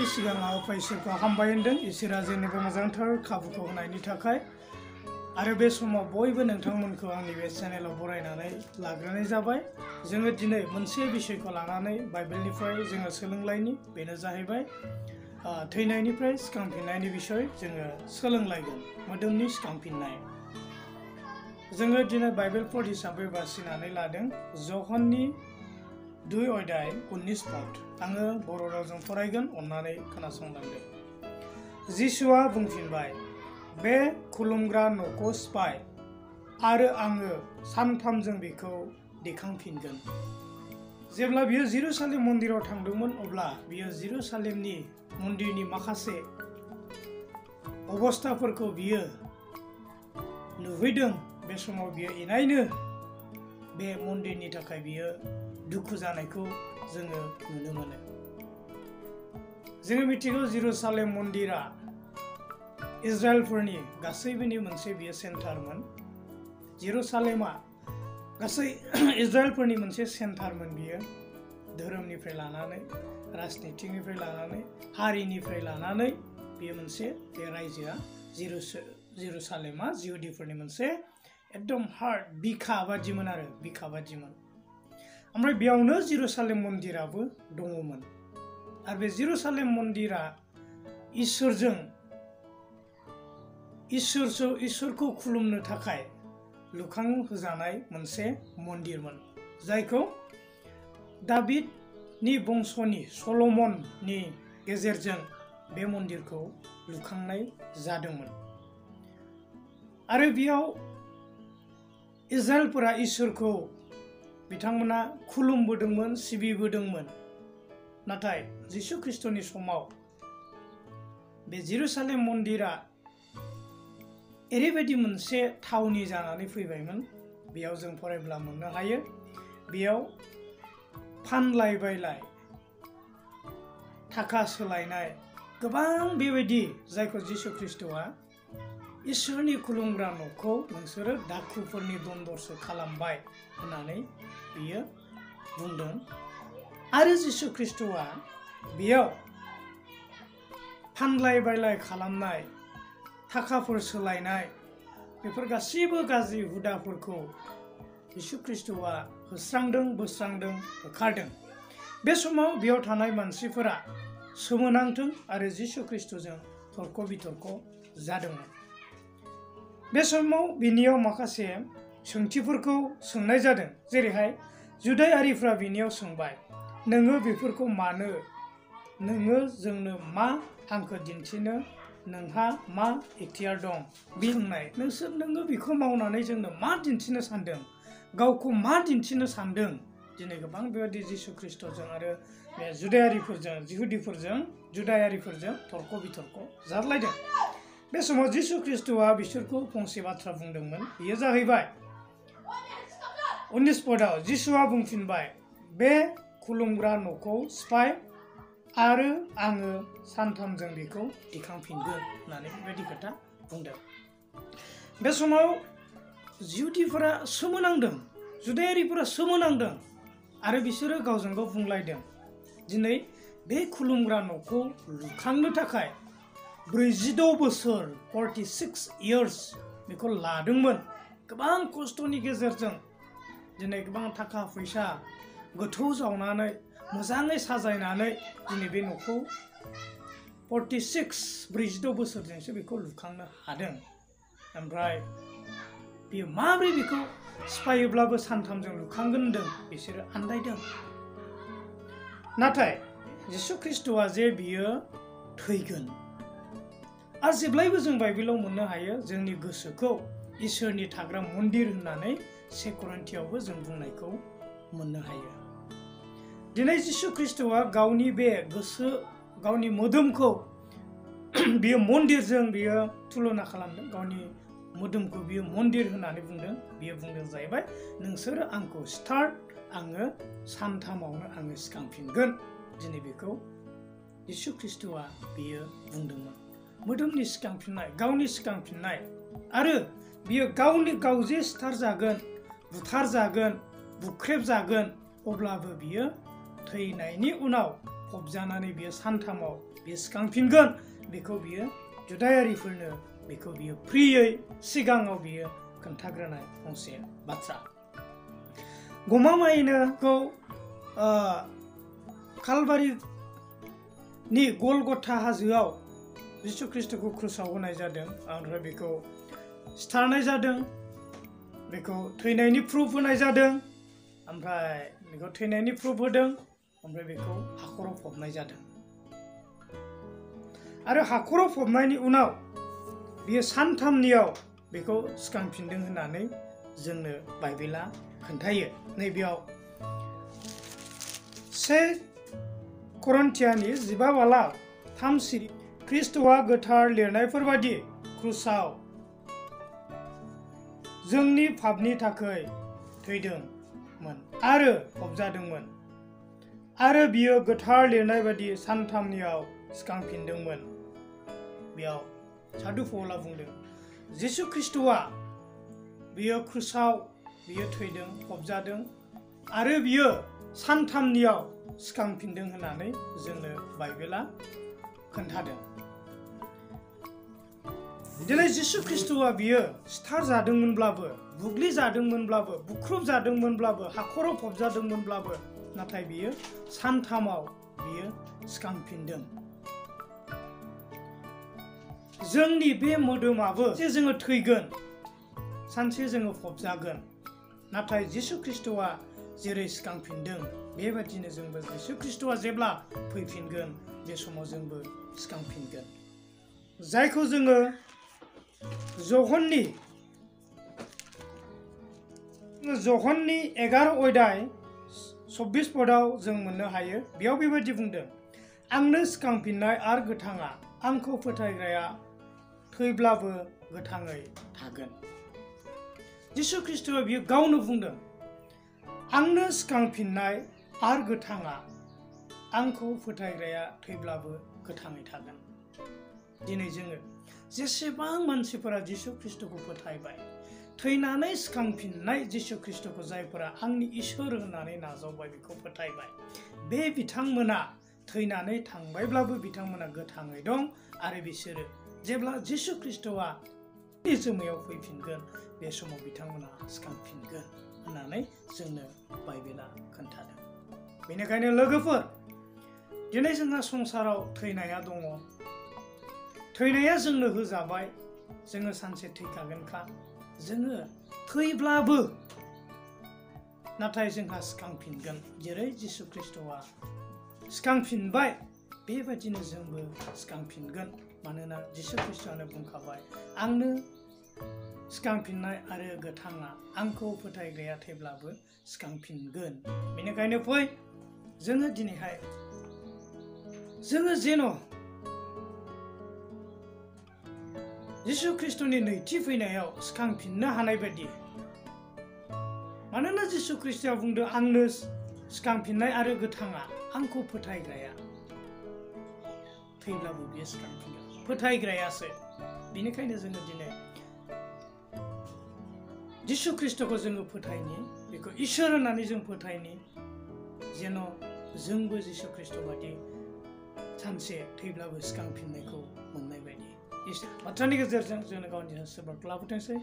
बयनिबो सिगाङाव इसोरखौ हामबाय होनदों इसोरा जोंनोबो मोजांथार खाबुखौ होनायनि थाखाय आरो बे समाव बयबो नोंथांमोनखौ आंनि बे चेनेलाव बरायनानै लाग्रोनाय जाबाय। जोङो दिनै मोनसे बिषयखौ लानानै बाइबेलनिफ्राय जोङो सोलोंलायनि बेनो जाहैबाय थैनायनिफ्राय सिखांफिननायनि बिषय जोङो सोलोंलायगोन मोदोमनि सिखांफिननाय। जोङो दिनै बाइबेल पद हिसाबै बासिनानै लादों ज'हननि 2 अध्याय 19 पद। आङो बर' रावजों फरायगोन, अन्नानै खोनासंलांदो। जिसुआ बुंफिनबाय, बे खुलुमग्रा न'खौ सिफाय आरो आङो सानथामजों बेखौ दिखांफिनगोन। जेब्ला बियो जेरुसालेम मन्दिराव थांदोंमोन अब्ला बियो जेरुसालेमनि मन्दिरनि माखासे अबस्थाफोरखौ बियो नुहैदों। बे समाव बियो इनायनो बे मन्दिरनि थाखाय बियो दुखु जानायखौ जोङो नुनो मोनो। जोङो मिथिगौ जेरुसालेम मन्दिरा इजराइलफोरनि गासैबोनि मोनसे बियो सेन्टारमोन। जेरुसालेमा गासै इजराइलफोरनि मोनसे सेन्टारमोन। बियो धोरोमनिफ्राय लानानै राजनितिनिफ्राय लानानै हारिनिफ्राय लानानै बियो मोनसे बे रायजोआ जेरुसालेमा जिहुदिफोरनि मोनसे एकदम हार्ट बिखा बादिमोन आरो बिखा बादिमोन। ओमफ्राय बेयावनो जेरुसालेम मन्दिराबो दङमोन आरो बे जेरुसालेम मन्दिरा इसोरखौ खुलुमनो थाखाय लुखांहोजानाय मोनसे मन्दिरमोन, जायखौ दाबिदनि बंस'नि सल'मननि गेजेरजों बे मन्दिरखौ लुखांनाय जादोंमोन। आरो बेयाव इजराइलफोरा इसोरखौ बिथांमोना खुलुमबोदोंमोन, सिबिबोदोंमोन। नाथाय जिसु ख्रिस्ट'नि समाव बे जेरुसालेम मन्दिरा ओरैबायदि मोनसे थावनि जानानै फैबायमोन। बेयाव जों फरायब्ला मोननो हायो, बेयाव फानलाय बायलाय, थाखा सोलायनाय, गोबां बेबायदि जायखौ जिसु ख्रिस्ट'आ इसोरनि खुलुमग्रा न'खौ नोंसोरो दाखुफोरनि दन्दरसो खालामबाय होननानै बियो बुंदों। आरो जिसु ख्रिस्ट'आ बेयाव फानलाय बायलाय खालामनाय, थाखाफोर सोलायनाय, बेफोर गासैबो गाज्रि हुदाफोरखौ जिसु ख्रिस्ट'आ होस्रांदों, बोस्रांदों, होखारदों। बे समाव बेयाव थानाय मानसिफोरा सोमोनांथों आरो जिसु ख्रिस्ट'जों तर्क बितर्क जादोंमोन। बे समाव बिनियाव माखासे सोंथिफोरखौ सोंनाय जादों। जेरैहाय जुदायारिफ्रा बिनियाव सोंबाय, नोङो बेफोरखौ मानो? नोङो जोंनो मा हांखो दिन्थिनो? नोंहा मा इख्तियार दं? बुंनाय नोङो बेखौ मावनानै जोंनो मा दिन्थिनो सानदों? गावखौ मा दिन्थिनो सानदों? दिनै गोबां बेबायदि जिसु ख्रिस्ट'जों आरो बे जुदायारिफोरजों तर्क बितर्क जालायदों। बे समाव जिसु ख्रिस्ट'आ बिसोरखौ फंसे बाथ्रा बुंदोंमोन। बेयो जाहैबाय 19 पदआव जिसुआ बुंफिनबाय, बे खुलुमग्रा न'खौ सिफाय आरो आङो सानथामजों बेखौ दिखांफिनगोन होननानै बेबायदि खोथा बुंदों। बे समाव जिहुदिफोरा सोमोनांदों, जुदायारिफोरा सोमोनांदों आरो बिसोरो गावजों गाव बुंलायदों, दिनै बे खुलुमग्रा न'खौ लुखांनो थाखाय 46 बोसोर 46 years बेखौ लादोंमोन। गोबां खस्थ'नि गेजेरजों दिनै गोबां थाखा फैसा गोथौ जावनानै मोजाङै साजायनानै दिनै बे न'खौ 46 बोसोरजोंसो बेखौ लुखांनो हादों। ओमफ्राय बेयो माब्रै बेखौ सिफायोब्लाबो सानथामजों लुखांगोन होनदों बिसोरो आन्दायदों। नाथाय जिसु ख्रिस्ट'आ जे बियो थैगोन। आरो जेब्लायबो जों बाइबेलाव मोननो हायो जोंनि गोसोखौ इसोरनि थाग्रा मन्दिर होननानै 2 करिन्थियावबो जों बुंनायखौ मोननो हायो। दिनै जिसु ख्रिस्ट'आ गावनि बे गोसो, गावनि मोदोमखौ बियो मन्दिरजों बियो तुलना खालामदों। गावनि मोदोमखौ बियो मन्दिर होननानै बुंदों। बियो बुंदों जाहैबाय, नोंसोरो आंखौ आङो सानथामावनो आङो सिखांफिनगोन। दिनै बेखौ जिसु ख्रिस्ट'आ बियो बुंदोंमोन। मोदोमनि सिखांफिननाय, गावनि सिखांफिननाय आरो बियो गाव जे सिथारजागोन, बुथारजागोन, बुख्रेबजागोन, अब्लाबो बियो थैनायनि उनाव फबजानानै बियो सानथामाव बियो सिखांफिनगोन बेखौ बियो जुदायारिफोरनो बेखौ बियो फ्रियै सिगाङाव बियो खोन्थाग्रोनाय फंसे बाथ्रा। गमामायैनोखौ कालभारिनि गलगथा हाजोआव जिसु ख्रिस्टखौ क्रुसाव होनाय जादों ओमफ्राय बेखौ सिथारनाय जादों, बेखौ थैनायनि प्रुफ होनाय जादों, ओमफ्राय बेखौ थैनायनि प्रुफ होदों, ओमफ्राय बेखौ हाखराव फबनाय जादों। आरो हाखराव फबनायनि उनाव बियो सानथामनियाव बेखौ सिखांफिनदों होननानै जोंनो बाइबेला खोन्थायो। नैबेयाव 1 करन्थियानि 15:3 सिरि ख्रिस्ट'आ गोथार लिरनायफोर बादि क्रुसाव जोंनि पापनि थाखाय थैदोंमोन आरो फबजादोंमोन आरो बियो गोथार लिरनाय बादि सानथामनियाव सिखांफिनदोंमोन। बेयाव सादु पौला बुंदों जिसु ख्रिस्ट'आ बियो क्रुसाव बियो थैदों, फबजादों आरो बियो सानथामनियाव सिखांफिनदों होननानै जोंनो बाइबेला खोन्थादों। दिनै जिसु ख्रिस्ट'आ बियो सिथार जादोंमोनब्लाबो, बुग्लि जादोंमोनब्लाबो, बुख्रुब जादोंमोनब्लाबो, हाखराव फबजादोंमोनब्लाबो, नाथाय बियो सानथामाव बियो सिखांफिनदों। जोंनि बे मोदोमाबो सानसे जोङो थैगोन, सानसे जोङो फबजागोन, नाथाय जिसु ख्रिस्ट'आ जेरै सिखांफिनदों बेबादिनो जोंबो जिसु ख्रिस्ट'आ जेब्ला फैफिनगोन बे समाव जोंबो सिखांफिनगोन। जायखौ जोङो जहननि 11:24 जों मोननो हायो। बेयाव बेबायदि बुंदों, आंनो सिखांफिन्नाय आरो गोथाङा, आंखौ फोथायग्राया थैब्लाबो गोथाङै थागोन। जिसु ख्रिस्ट'आ बियो गावनो बुंदों, आंनो सिखांफिन्नाय आरो गोथाङा, आंखौ फोथायग्राया थैब्लाबो गोथाङै थागोन। दिनै जोङो जेसेबां मानसिफोरा जिसु ख्रिस्ट'खौ फोथायबाय, थैनानै सिखांफिन्नाय जिसु ख्रिस्ट'खौ जायफोरा आंनि इसोर होननानै नाजावबाय, बेखौ फोथायबाय, बे बिथांमोना थैनानै थांबायब्लाबो बिथांमोना गोथाङै दं आरो बिसोरो जेब्ला जिसु ख्रिस्ट'आ जोमैयाव फैफिनगोन बे समाव बिथांमोना सिखांफिनगोन होननानै जोंनो बाइबेला खोन्थादों। बेनिखायनो लोगोफोर, दिनै जोंहा संसाराव थैनाया दङ, थैनाया जोंनो होजाबाय, जोङो सानसे थैखागोनखा, जोङो थैब्लाबो नाथाय जोंहा सिखांफिनगोन। जेरै जिसु ख्रिस्ट'आ सिखांफिनबाय बेबायदिनो जोंबो सिखांफिनगोन। मानोना जिसु ख्रिस्ट'आनो बुंखाबाय, आंनो सिखांफिन्नाय आरो गोथाङा, आंखौ फोथायग्राया थैब्लाबो सिखांफिनगोन। बेनिखायनो फै जोङो दिनैहाय जोङो जेन' जिसु ख्रिस्ट'नि नैथि फैनायाव सिखांफिननो हानाय बायदि, मानोना जिसु ख्रिस्ट'आ बुंदों, आंनो सिखांफिन्नाय आरो गोथाङा, आंखौ फोथायग्राया थैब्लाबो बियो सिखांफिनगोन, फोथायग्रायासो। बेनिखायनो जोङो दिनै जिसु ख्रिस्ट'खौ जोङो फोथायनि, बेखौ इसोर होननानै जों फोथायनि, जेन' जोंबो जिसु ख्रिस्ट' बादि सानसे थैब्लाबो सिखांफिननायखौ मोननाय बायदि। बाथ्रानि गेजेरजों जोंनो गावनि सोरबा लाबोथोंसै।